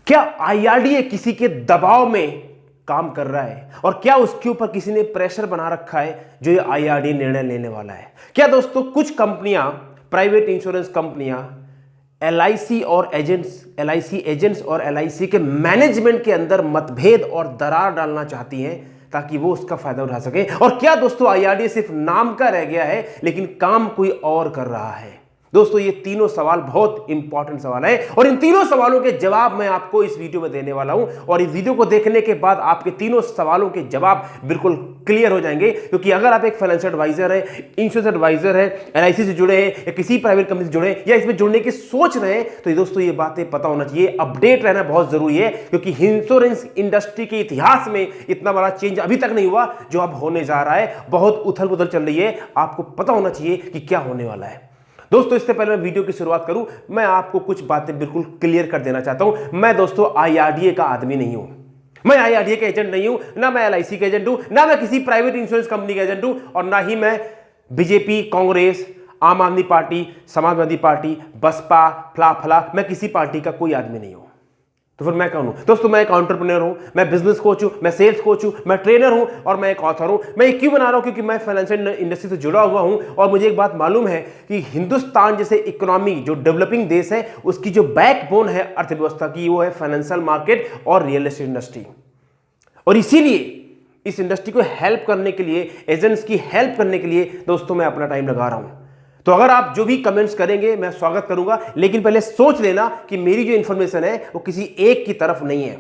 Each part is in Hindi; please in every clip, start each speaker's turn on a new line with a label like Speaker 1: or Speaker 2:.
Speaker 1: क्या आईआरडीए किसी के दबाव में काम कर रहा है और क्या उसके ऊपर किसी ने प्रेशर बना रखा है जो ये आईआरडीए निर्णय लेने वाला है? क्या दोस्तों कुछ कंपनियां, प्राइवेट इंश्योरेंस कंपनियां एलआईसी एजेंट्स और एलआईसी के मैनेजमेंट के अंदर मतभेद और दरार डालना चाहती हैं ताकि वो उसका फायदा उठा सके? और क्या दोस्तों आईआरडीए सिर्फ नाम का रह गया है लेकिन काम कोई और कर रहा है? दोस्तों ये तीनों सवाल बहुत इंपॉर्टेंट सवाल है और इन तीनों सवालों के जवाब मैं आपको इस वीडियो में देने वाला हूं और इस वीडियो को देखने के बाद आपके तीनों सवालों के जवाब बिल्कुल क्लियर हो जाएंगे। क्योंकि अगर आप एक फाइनेंशियल एडवाइजर है, इंश्योरेंस एडवाइजर है, एलआईसी से जुड़े हैं या किसी प्राइवेट कंपनी से जुड़े हैं या इसमें जुड़ने की सोच रहे हैं तो दोस्तों ये बातें पता होना चाहिए, अपडेट रहना बहुत जरूरी है। क्योंकि इंश्योरेंस इंडस्ट्री के इतिहास में इतना बड़ा चेंज अभी तक नहीं हुआ जो अब होने जा रहा है। बहुत उथल पुथल चल रही है, आपको पता होना चाहिए कि क्या होने वाला है। दोस्तों इससे पहले मैं वीडियो की शुरुआत करूं, मैं आपको कुछ बातें बिल्कुल क्लियर कर देना चाहता हूं। मैं दोस्तों आईआरडीए का आदमी नहीं हूं, मैं आईआरडीए का एजेंट नहीं हूं, ना मैं एलआईसी का एजेंट हूं, ना मैं किसी प्राइवेट इंश्योरेंस कंपनी का एजेंट हूं और ना ही मैं बीजेपी, कांग्रेस, आम आदमी पार्टी, समाजवादी पार्टी, बसपा, फला मैं किसी पार्टी का कोई आदमी नहीं हूं। तो फिर मैं कौन हूं? दोस्तों मैं एक एंटरप्रेन्योर हूं, मैं बिजनेस कोच हूं, मैं सेल्स कोच हूं, मैं ट्रेनर हूं और मैं एक ऑथर हूं। मैं ये क्यों बना रहा हूं? क्योंकि मैं फाइनेंशियल इंडस्ट्री से जुड़ा हुआ हूं और मुझे एक बात मालूम है कि हिंदुस्तान जैसे इकोनॉमी जो डेवलपिंग देश है उसकी जो बैकबोन है अर्थव्यवस्था की वो है फाइनेंशियल मार्केट और रियल एस्टेट इंडस्ट्री। और इसीलिए इस इंडस्ट्री को हेल्प करने के लिए, एजेंट्स की हेल्प करने के लिए दोस्तों मैं अपना टाइम लगा रहा हूं। तो अगर आप जो भी कमेंट्स करेंगे मैं स्वागत करूंगा, लेकिन पहले सोच लेना कि मेरी जो इंफॉर्मेशन है वो किसी एक की तरफ नहीं है।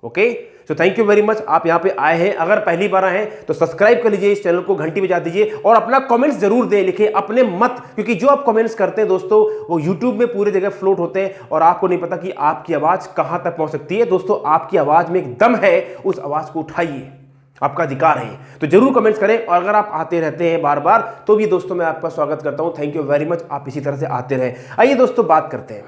Speaker 1: ओके, तो थैंक यू वेरी मच, आप यहां पे आए हैं। अगर पहली बार आए हैं तो सब्सक्राइब कर लीजिए, इस चैनल को घंटी बजा दीजिए और अपना कमेंट्स जरूर दें, लिखें अपने मत। क्योंकि जो आप कमेंट्स करते हैं दोस्तों वो यूट्यूब में पूरी जगह फ्लोट होते हैं और आपको नहीं पता कि आपकी आवाज कहां तक पहुंच सकती है। दोस्तों आपकी आवाज में एक दम है, उस आवाज को उठाइए, आपका अधिकार है। तो जरूर कमेंट्स करें और अगर आप आते रहते हैं बार बार तो भी दोस्तों मैं आपका स्वागत करता हूं। थैंक यू वेरी मच, आप इसी तरह से आते रहें। आइए दोस्तों बात करते हैं,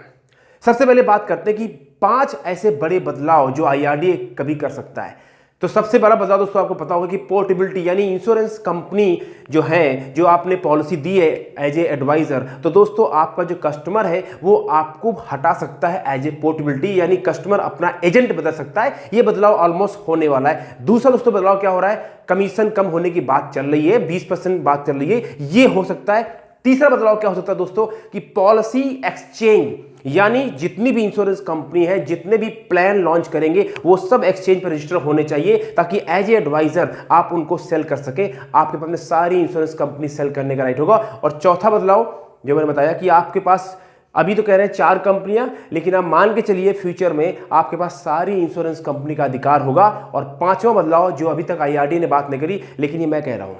Speaker 1: सबसे पहले बात करते हैं कि 5 ऐसे बड़े बदलाव जो आईआरडीए कभी कर सकता है। तो सबसे बड़ा बदलाव दोस्तों आपको पता होगा कि पोर्टेबिलिटी, यानी इंश्योरेंस कंपनी जो है, जो आपने पॉलिसी दी है एज ए एडवाइजर, तो दोस्तों आपका जो कस्टमर है वो आपको हटा सकता है एज ए पोर्टेबिलिटी, यानी कस्टमर अपना एजेंट बदल सकता है। ये बदलाव ऑलमोस्ट होने वाला है। दूसरा दोस्तों बदलाव क्या हो रहा है, कमीशन कम होने की बात चल रही है, 20% बात चल रही है, ये हो सकता है। तीसरा बदलाव क्या हो सकता है दोस्तों कि पॉलिसी एक्सचेंज, यानी जितनी भी इंश्योरेंस कंपनी है, जितने भी प्लान लॉन्च करेंगे वो सब एक्सचेंज पर रजिस्टर होने चाहिए ताकि एज ए एडवाइजर आप उनको सेल कर सके। आपके पास में सारी इंश्योरेंस कंपनी सेल करने का राइट होगा। और चौथा बदलाव जो मैंने बताया कि आपके पास अभी तो कह रहे हैं 4 कंपनियां, लेकिन आप मान के चलिए फ्यूचर में आपके पास सारी इंश्योरेंस कंपनी का अधिकार होगा। और 5वां बदलाव जो अभी तक आईआरडीए ने बात नहीं करी लेकिन ये मैं कह रहा हूं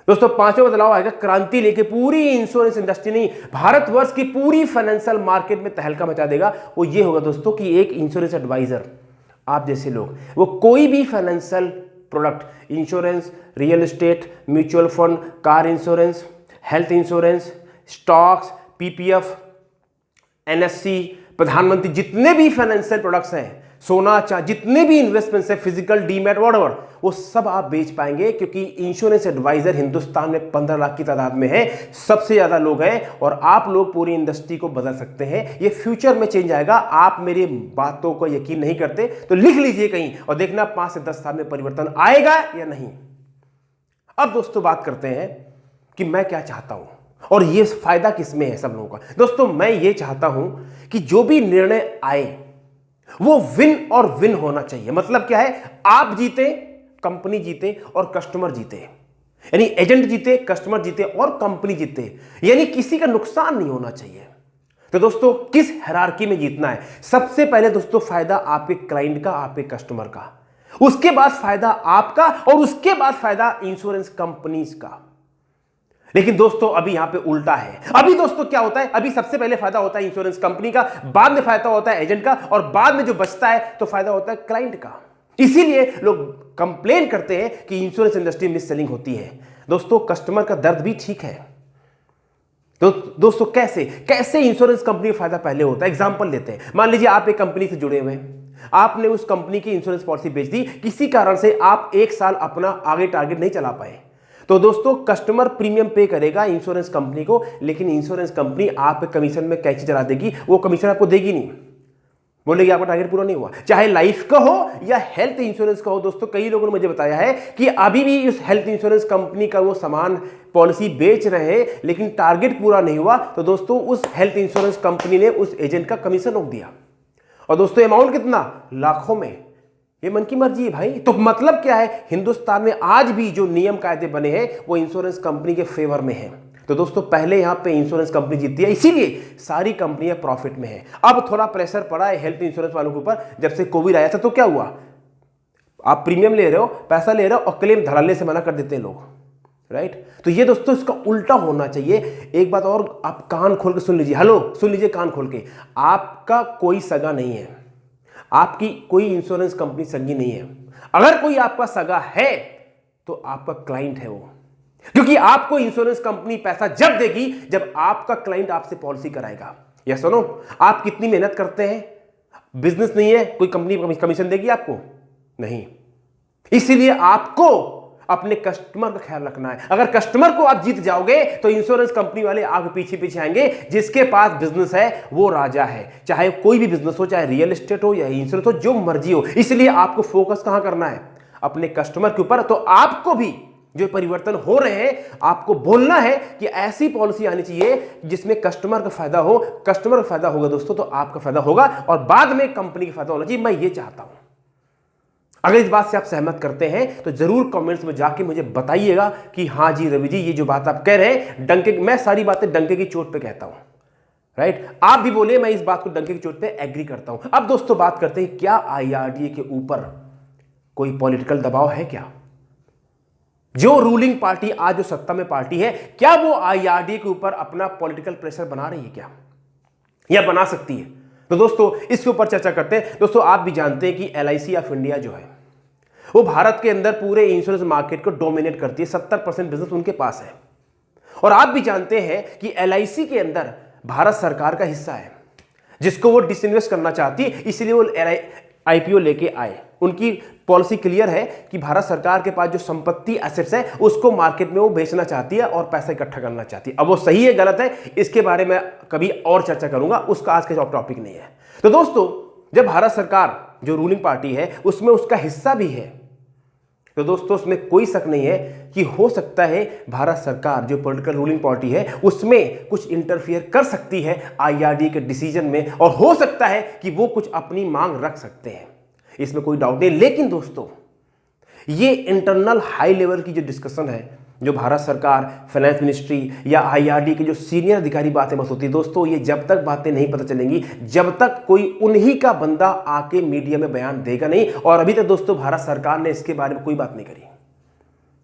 Speaker 1: दोस्तों, 5वां बदलाव आएगा क्रांति लेके, पूरी इंश्योरेंस इंडस्ट्री नहीं भारतवर्ष की पूरी फाइनेंशियल मार्केट में तहलका मचा देगा। वो ये होगा दोस्तों कि एक इंश्योरेंस एडवाइजर, आप जैसे लोग, वो कोई भी financial product, insurance, real estate, mutual fund, car insurance, health insurance, stocks, PPF, NSC, प्रधानमंत्री, जितने भी फाइनेंशियल प्रोडक्ट्स हैं, सोना चांदी, जितने भी इन्वेस्टमेंट्स है, फिजिकल डीमैट व्हाटएवर, वो सब आप बेच पाएंगे। क्योंकि इंश्योरेंस एडवाइजर हिंदुस्तान में 15 लाख की तादाद में है, सबसे ज्यादा लोग हैं और आप लोग पूरी इंडस्ट्री को बदल सकते हैं। ये फ्यूचर में चेंज आएगा। आप मेरी बातों को यकीन नहीं करते तो लिख लीजिए कहीं और देखना 5 से 10 साल में परिवर्तन आएगा या नहीं। अब दोस्तों बात करते हैं कि मैं क्या चाहता हूं और ये फायदा किसमें है सब लोगों का। दोस्तों मैं ये चाहता हूं कि जो भी निर्णय आए वो विन और विन होना चाहिए। मतलब क्या है, आप जीते, कंपनी जीते और कस्टमर जीते, यानी एजेंट जीते, कस्टमर जीते और कंपनी जीते, यानी किसी का नुकसान नहीं होना चाहिए। तो दोस्तों किस हायरार्की में जीतना है? सबसे पहले दोस्तों फायदा आपके क्लाइंट का, आपके कस्टमर का, उसके बाद फायदा आपका और उसके बाद फायदा इंश्योरेंस कंपनीज का। लेकिन दोस्तों अभी यहां पे उल्टा है। अभी दोस्तों क्या होता है, अभी सबसे पहले फायदा होता है इंश्योरेंस कंपनी का, बाद में फायदा होता है एजेंट का और बाद में जो बचता है तो फायदा होता है क्लाइंट का। इसीलिए लोग कंप्लेन करते हैं कि इंश्योरेंस इंडस्ट्री मिस सेलिंग होती है। दोस्तों कस्टमर का दर्द भी ठीक है। तो दोस्तों कैसे कैसे इंश्योरेंस कंपनी का फायदा पहले होता है, एग्जांपल लेते हैं। मान लीजिए आप एक कंपनी से जुड़े हुए हैं, आपने उस कंपनी की इंश्योरेंस पॉलिसी बेच दी, किसी कारण से आप 1 साल अपना आगे टारगेट नहीं चला पाए, तो दोस्तों कस्टमर प्रीमियम पे करेगा इंश्योरेंस कंपनी को, लेकिन इंश्योरेंस कंपनी आप कमीशन में कैची चला देगी, वो कमीशन आपको देगी नहीं। बोलेगी आपका टारगेट पूरा नहीं हुआ, चाहे लाइफ का हो या हेल्थ इंश्योरेंस का हो। दोस्तों कई लोगों ने मुझे बताया है कि अभी भी उस हेल्थ इंश्योरेंस कंपनी का वो सामान पॉलिसी बेच रहे हैं लेकिन टारगेट पूरा नहीं हुआ, तो दोस्तों उस हेल्थ इंश्योरेंस कंपनी ने उस एजेंट का कमीशन रोक दिया। और दोस्तों अमाउंट कितना, लाखों में। ये मन की मर्जी है भाई। तो मतलब क्या है, हिंदुस्तान में आज भी जो नियम कायदे बने हैं वो इंश्योरेंस कंपनी के फेवर में है। तो दोस्तों पहले यहां पे इंश्योरेंस कंपनी जीतती है, इसीलिए सारी कंपनियां प्रॉफिट में है। अब थोड़ा प्रेशर पड़ा है हेल्थ इंश्योरेंस वालों के ऊपर। जब से कोविड आया था तो क्या हुआ, आप प्रीमियम ले रहे हो, पैसा ले रहे हो और क्लेम धड़ल्ले से मना कर देते हैं लोग, राइट। तो ये दोस्तों इसका उल्टा होना चाहिए। एक बात और आप कान खोल के सुन लीजिए, हेलो सुन लीजिए कान खोल के, आपका कोई सगा नहीं है, आपकी कोई इंश्योरेंस कंपनी संगी नहीं है। अगर कोई आपका सगा है तो आपका क्लाइंट है वो, क्योंकि आपको इंश्योरेंस कंपनी पैसा जब देगी जब आपका क्लाइंट आपसे पॉलिसी कराएगा। या सुनो, आप कितनी मेहनत करते हैं, बिजनेस नहीं है, कोई कंपनी कमीशन देगी आपको? नहीं। इसीलिए आपको अपने कस्टमर का ख्याल रखना है। अगर कस्टमर को आप जीत जाओगे तो इंश्योरेंस कंपनी वाले आगे पीछे पीछे आएंगे। जिसके पास बिजनेस है वो राजा है, चाहे कोई भी बिजनेस हो, चाहे रियल एस्टेट हो या इंश्योरेंस हो, जो मर्जी हो। इसलिए आपको फोकस कहां करना है, अपने कस्टमर के ऊपर। तो आपको भी जो परिवर्तन हो रहे हैं आपको बोलना है कि ऐसी पॉलिसी आनी चाहिए जिसमें कस्टमर का फायदा हो। कस्टमर का फायदा होगा दोस्तों तो आपका फायदा होगा और बाद में कंपनी का फायदा होना चाहिए। मैं ये चाहता हूं। अगर इस बात से आप सहमत करते हैं तो जरूर कमेंट्स में जाके मुझे बताइएगा कि हां जी रवि जी, ये जो बात आप कह रहे हैं डंके, मैं सारी बातें डंके की चोट पे कहता हूं, राइट। आप भी बोलिए मैं इस बात को डंके की चोट पे एग्री करता हूं। अब दोस्तों बात करते हैं, क्या आईआरडीए के ऊपर कोई पॉलिटिकल दबाव है? क्या जो रूलिंग पार्टी आज जो सत्ता में पार्टी है, क्या वो आईआरडीए के ऊपर अपना पॉलिटिकल प्रेशर बना रही है क्या, या बना सकती है? तो दोस्तों इसके ऊपर चर्चा करते हैं। दोस्तों आप भी जानते हैं कि एलआईसी ऑफ इंडिया जो है वो भारत के अंदर पूरे इंश्योरेंस मार्केट को डोमिनेट करती है। 70% बिजनेस उनके पास है। और आप भी जानते हैं कि एलआईसी के अंदर भारत सरकार का हिस्सा है, जिसको वो डिसइन्वेस्ट करना चाहती है। इसलिए वो आईपीओ लेके आए। उनकी पॉलिसी क्लियर है कि भारत सरकार के पास जो संपत्ति एसेट्स है उसको मार्केट में वो बेचना चाहती है और पैसा इकट्ठा करना चाहती है। अब वो सही है गलत है इसके बारे में कभी और चर्चा करूंगा, उसका आज का टॉपिक नहीं है। तो दोस्तों जब भारत सरकार जो रूलिंग पार्टी है उसमें उसका हिस्सा भी है, तो दोस्तों उसमें कोई शक नहीं है कि हो सकता है भारत सरकार जो पॉलिटिकल रूलिंग पार्टी है उसमें कुछ इंटरफियर कर सकती है आईआरडीए के डिसीजन में, और हो सकता है कि वो कुछ अपनी मांग रख सकते हैं, इसमें कोई डाउट नहीं। लेकिन दोस्तों ये इंटरनल हाई लेवल की जो डिस्कशन है, जो भारत सरकार, फाइनेंस मिनिस्ट्री या आईआरडी के जो सीनियर अधिकारी बातें बस होती है, दोस्तों ये जब तक बातें नहीं पता चलेंगी जब तक कोई उन्हीं का बंदा आके मीडिया में बयान देगा नहीं। और अभी तक दोस्तों भारत सरकार ने इसके बारे में कोई बात नहीं करी,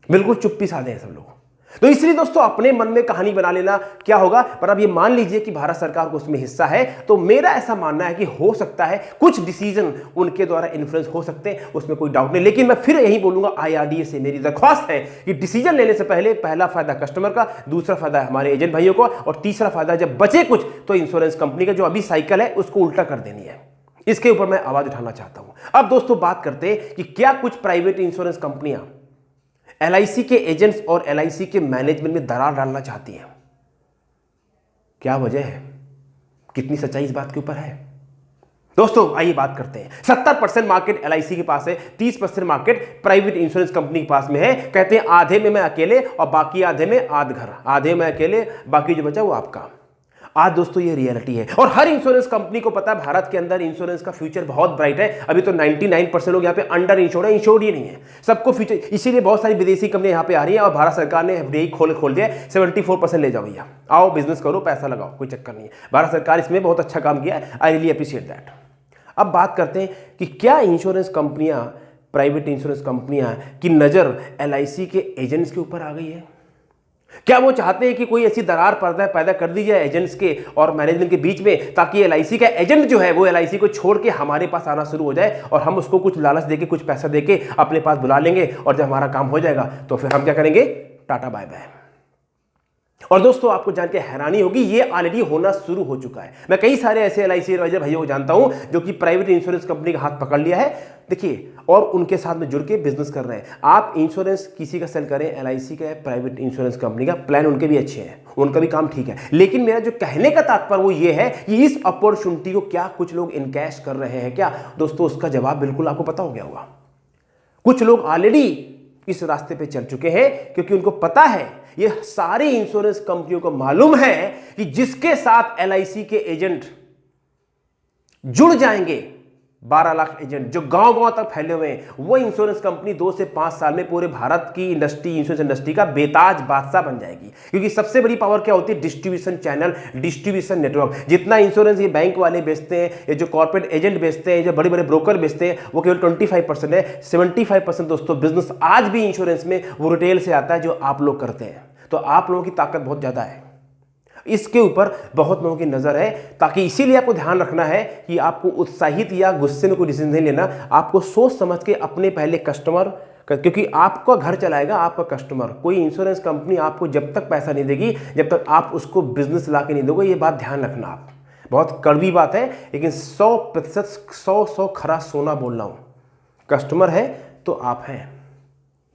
Speaker 1: बिल्कुल चुप्पी साधे हैं सब लोग। तो इसलिए दोस्तों अपने मन में कहानी बना लेना क्या होगा, पर अब ये मान लीजिए कि भारत सरकार को उसमें हिस्सा है, तो मेरा ऐसा मानना है कि हो सकता है कुछ डिसीजन उनके द्वारा इन्फ्लुएंस हो सकते हैं, उसमें कोई डाउट नहीं। लेकिन मैं फिर यही बोलूंगा, आईआरडीए से मेरी दरख्वास्त है कि डिसीजन लेने से पहले पहला फायदा कस्टमर का, दूसरा फायदा हमारे एजेंट भाइयों को, और तीसरा फायदा जब बचे कुछ तो इंश्योरेंस कंपनी का जो अभी साइकिल है उसको उल्टा कर देनी है। इसके ऊपर मैं आवाज उठाना चाहता हूं। अब दोस्तों बात करते हैं कि क्या कुछ प्राइवेट इंश्योरेंस कंपनियां एलआईसी के एजेंट्स और एलआईसी के मैनेजमेंट में दरार डालना चाहती हैं। क्या वजह है, कितनी सच्चाई इस बात के ऊपर है? दोस्तों आइए बात करते हैं। 70% मार्केट एलआईसी के पास है, 30% मार्केट प्राइवेट इंश्योरेंस कंपनी के पास में है। कहते हैं आधे में मैं अकेले और बाकी आधे में आध घर, आधे में अकेले बाकी जो बचा वो आपका। आज दोस्तों ये रियलिटी है और हर इंश्योरेंस कंपनी को पता है भारत के अंदर इंश्योरेंस का फ्यूचर बहुत ब्राइट है। अभी तो 99% लोग यहाँ पे अंडर इंश्योर्ड है, इंश्योर्ड ही नहीं है, सबको फ्यूचर। इसीलिए बहुत सारी विदेशी कंपनी यहाँ पे आ रही है और भारत सरकार ने एफडीआई खोल दिया है। 74% ले जाओ भैया, आओ बिजनेस करो, पैसा लगाओ, कोई चक्कर नहीं है। भारत सरकार इसमें बहुत अच्छा काम किया है, आई रियली अप्रिशिएट दैट। अब बात करते हैं कि क्या इंश्योरेंस कंपनियां, प्राइवेट इंश्योरेंस कंपनियां की नज़र एलआईसी के एजेंट्स के ऊपर आ गई है? क्या वो चाहते हैं कि कोई ऐसी दरार पैदा कर दी जाए एजेंट्स के और मैनेजमेंट के बीच में, ताकि एलआईसी का एजेंट जो है वो एलआईसी को छोड़ के हमारे पास आना शुरू हो जाए और हम उसको कुछ लालच देके, कुछ पैसा देके अपने पास बुला लेंगे और जब हमारा काम हो जाएगा तो फिर हम क्या करेंगे, टाटा बाय बाय। और दोस्तों आपको जान के हैरानी होगी, ये ऑलरेडी होना शुरू हो चुका है। मैं कई सारे ऐसे एलआईसी एडवाइजर भाइयों को जानता हूं जो कि प्राइवेट इंश्योरेंस कंपनी का हाथ पकड़ लिया है, देखिए, और उनके साथ में जुड़ के बिजनेस कर रहे हैं। आप इंश्योरेंस किसी का सेल करें, एलआईसी का, प्राइवेट इंश्योरेंस कंपनी का, प्लान उनके भी अच्छे हैं, उनका भी काम ठीक है, लेकिन मेरा जो कहने का तात्पर्य वो ये है कि इस अपॉर्चुनिटी को क्या कुछ लोग इनकैश कर रहे हैं क्या? दोस्तों उसका जवाब बिल्कुल आपको पता हो गया होगा। कुछ लोग ऑलरेडी इस रास्ते पे चल चुके हैं, क्योंकि उनको पता है, ये सारी इंश्योरेंस कंपनियों को मालूम है कि जिसके साथ एलआईसी के एजेंट जुड़ जाएंगे, 12 लाख एजेंट जो गांव गांव तक फैले हुए हैं, वो इंश्योरेंस कंपनी 2 से 5 साल में पूरे भारत की इंडस्ट्री, इंश्योरेंस इंडस्ट्री का बेताज बादशाह बन जाएगी। क्योंकि सबसे बड़ी पावर क्या होती है? Distribution channel, distribution network. जितना इंश्योरेंस ये बैंक वाले बेचते हैं, ये जो कॉर्पोरेट एजेंट बेचते हैं, जो बड़े बड़े ब्रोकर बेचते हैं, वो केवल 25% है। 75% दोस्तों बिजनेस आज भी इंश्योरेंस में वो रिटेल से आता है, जो आप लोग करते हैं। तो आप लोगों की ताकत बहुत ज्यादा है, इसके ऊपर बहुत लोगों की नजर है। ताकि इसीलिए आपको ध्यान रखना है कि आपको उत्साहित या गुस्से में कोई डिसीजन नहीं लेना, आपको सोच समझ के अपने पहले कस्टमर, क्योंकि आपका घर चलाएगा आपका कस्टमर। कोई इंश्योरेंस कंपनी आपको जब तक पैसा नहीं देगी, जब तक आप उसको बिजनेस ला के नहीं दोगे, ये बात ध्यान रखना आप। बहुत कड़वी बात है, लेकिन 100% 100 खरा सोना बोल रहा हूं। कस्टमर है तो आप हैं,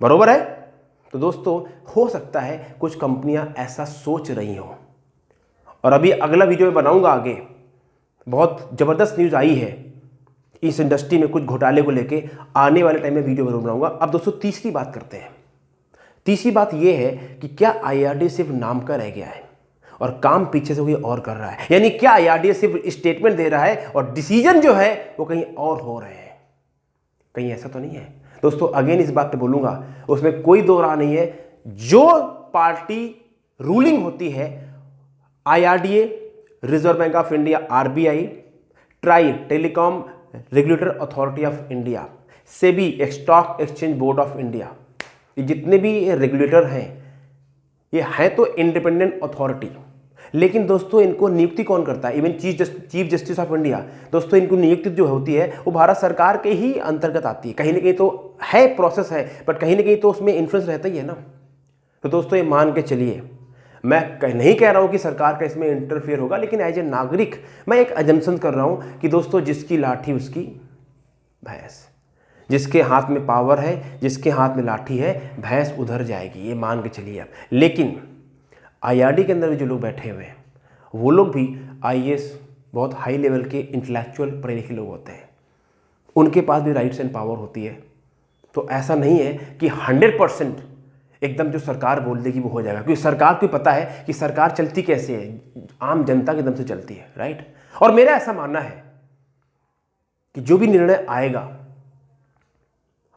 Speaker 1: बरोबर है? तो दोस्तों हो सकता है कुछ कंपनियां ऐसा सोच रही हों, और अभी अगला वीडियो में बनाऊंगा आगे, बहुत ज़बरदस्त न्यूज़ आई है इस इंडस्ट्री में कुछ घोटाले को लेके, आने वाले टाइम में वीडियो जरूर बनाऊंगा। अब दोस्तों तीसरी बात करते हैं। तीसरी बात यह है कि क्या आईआरडीए सिर्फ नाम का रह गया है और काम पीछे से कोई और कर रहा है? यानी क्या आईआरडीए सिर्फ स्टेटमेंट दे रहा है और डिसीजन जो है वो कहीं और हो रहे हैं? कहीं ऐसा तो नहीं है दोस्तों। अगेन इस बात पे बोलूंगा, उसमें कोई दो राह नहीं है। जो पार्टी रूलिंग होती है, IRDA, reserve bank of India RBI, try telecom regulator authority of India, SEBI stock exchange board of India, ये जितने भी रेगुलेटर हैं, ये हैं तो इंडिपेंडेंट अथॉरिटी। लेकिन दोस्तों इनको नियुक्ति कौन करता है? Even chief justice of India, दोस्तों इनको नियुक्ति जो होती है वो भारत सरकार के ही अंतर्गत आती है। कहीं ना कहीं तो है, प्रोसेस है, बट कहीं ना कहीं तो उसमें इन्फ्लुएंस रहता ही है ना। तो दोस्तों ये मान के चलिए, मैं नहीं कह रहा हूं कि सरकार का इसमें इंटरफेयर होगा, लेकिन एज ए नागरिक मैं एक अजम्पशन कर रहा हूं कि दोस्तों जिसकी लाठी उसकी भैंस, जिसके हाथ में पावर है, जिसके हाथ में लाठी है, भैंस उधर जाएगी, ये मान के चलिए आप। लेकिन आईआरडी के अंदर भी जो लोग बैठे हुए हैं, वो लोग भी आईएएस, बहुत हाई लेवल के इंटेलेक्चुअल पढ़े लिखे लोग होते हैं, उनके पास भी राइट्स एंड पावर होती है। तो ऐसा नहीं है कि 100% एकदम जो सरकार बोल देगी वो हो जाएगा, क्योंकि सरकार को पता है कि सरकार चलती कैसे है, आम जनता के दम से चलती है, राइट। और मेरा ऐसा मानना है कि जो भी निर्णय आएगा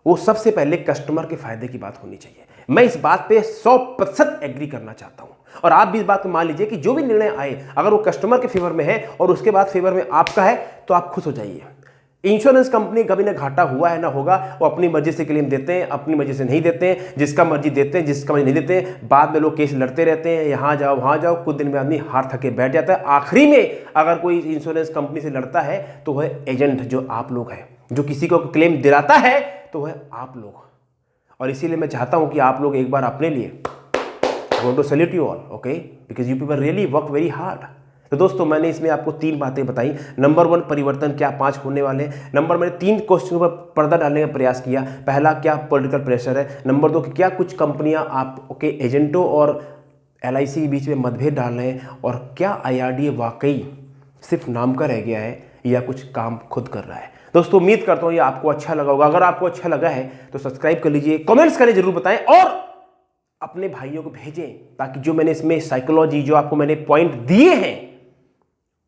Speaker 1: वो सबसे पहले कस्टमर के फायदे की बात होनी चाहिए। मैं इस बात पे 100% एग्री करना चाहता हूं, और आप भी इस बात को मान लीजिए कि जो भी निर्णय आए, अगर वो कस्टमर के फेवर में है और उसके बाद फेवर में आपका है, तो आप खुश हो जाइए। इंश्योरेंस कंपनी कभी ना घाटा हुआ है ना होगा, वो अपनी मर्जी से क्लेम देते हैं, अपनी मर्जी से नहीं देते हैं, जिसका मर्जी देते हैं, जिसका मर्जी नहीं देते हैं। बाद में लोग केस लड़ते रहते हैं, यहाँ जाओ वहाँ जाओ, कुछ दिन में आदमी हार थके बैठ जाता है। आखिरी में अगर कोई इंश्योरेंस कंपनी से लड़ता है तो वह एजेंट, जो आप लोग हैं, जो किसी को क्लेम दिलाता है तो वह आप लोग। और इसीलिए मैं चाहता हूँ कि आप लोग एक बार अपने लिए, I want to salute you all, okay? Because you people really work very hard. तो दोस्तों मैंने इसमें आपको 3 बातें बताई। नंबर 1, परिवर्तन क्या 5 होने वाले। नंबर, मैंने 3 क्वेश्चन पर पर्दा डालने का प्रयास किया। पहला, क्या पॉलिटिकल प्रेशर है। नंबर 2, कि क्या कुछ कंपनियां आपके एजेंटों और एलआईसी के बीच में मतभेद डाल रहे हैं, और क्या आईआरडीए वाकई सिर्फ नाम का रह गया है या कुछ काम खुद कर रहा है। दोस्तों उम्मीद करता हूँ ये आपको अच्छा लगा होगा। अगर आपको अच्छा लगा है तो सब्सक्राइब कर लीजिए, कमेंट्स करें, जरूर बताएं, और अपने भाइयों को भेजें, ताकि जो मैंने इसमें साइकोलॉजी, जो आपको मैंने पॉइंट दिए हैं,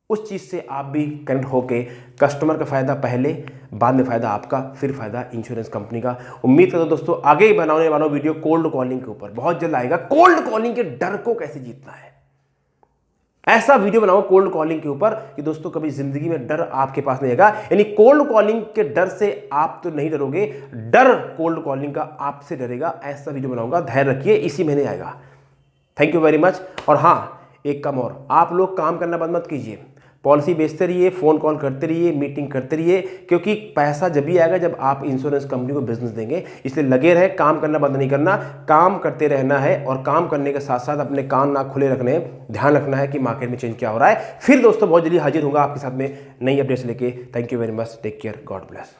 Speaker 1: उस चीज से आप भी कनेक्ट होके कस्टमर का फायदा पहले, बाद में फायदा आपका, फिर फायदा इंश्योरेंस कंपनी का। उम्मीद करता हूं दोस्तों आगे ही बनाने वाला वीडियो कोल्ड कॉलिंग के ऊपर बहुत जल्द आएगा। कोल्ड कॉलिंग के डर को कैसे जीतना है, ऐसा वीडियो बनाऊंगा कोल्ड कॉलिंग के ऊपर कि दोस्तों कभी जिंदगी में डर आपके पास नहीं आएगा। यानी कोल्ड कॉलिंग के डर से आप तो नहीं डरोगे, डर कोल्ड कॉलिंग का आपसे डरेगा। ऐसा वीडियो बनाऊंगा, धैर्य रखिए, इसी महीने आएगा। Thank you very much. और हाँ, एक काम और, आप लोग काम करना बंद मत कीजिए, पॉलिसी बेचते रहिए, फ़ोन कॉल करते रहिए, मीटिंग करते रहिए, क्योंकि पैसा जब भी आएगा जब आप इंश्योरेंस कंपनी को बिजनेस देंगे। इसलिए लगे रहे, काम करना बंद नहीं करना, काम करते रहना है और काम करने के साथ साथ अपने कान नाक खुले रखने हैं, ध्यान रखना है कि मार्केट में चेंज क्या हो रहा है। फिर दोस्तों बहुत जल्दी हाजिर होगा आपके साथ में नई अपडेट्स लेके। Thank you very much, take care, God bless.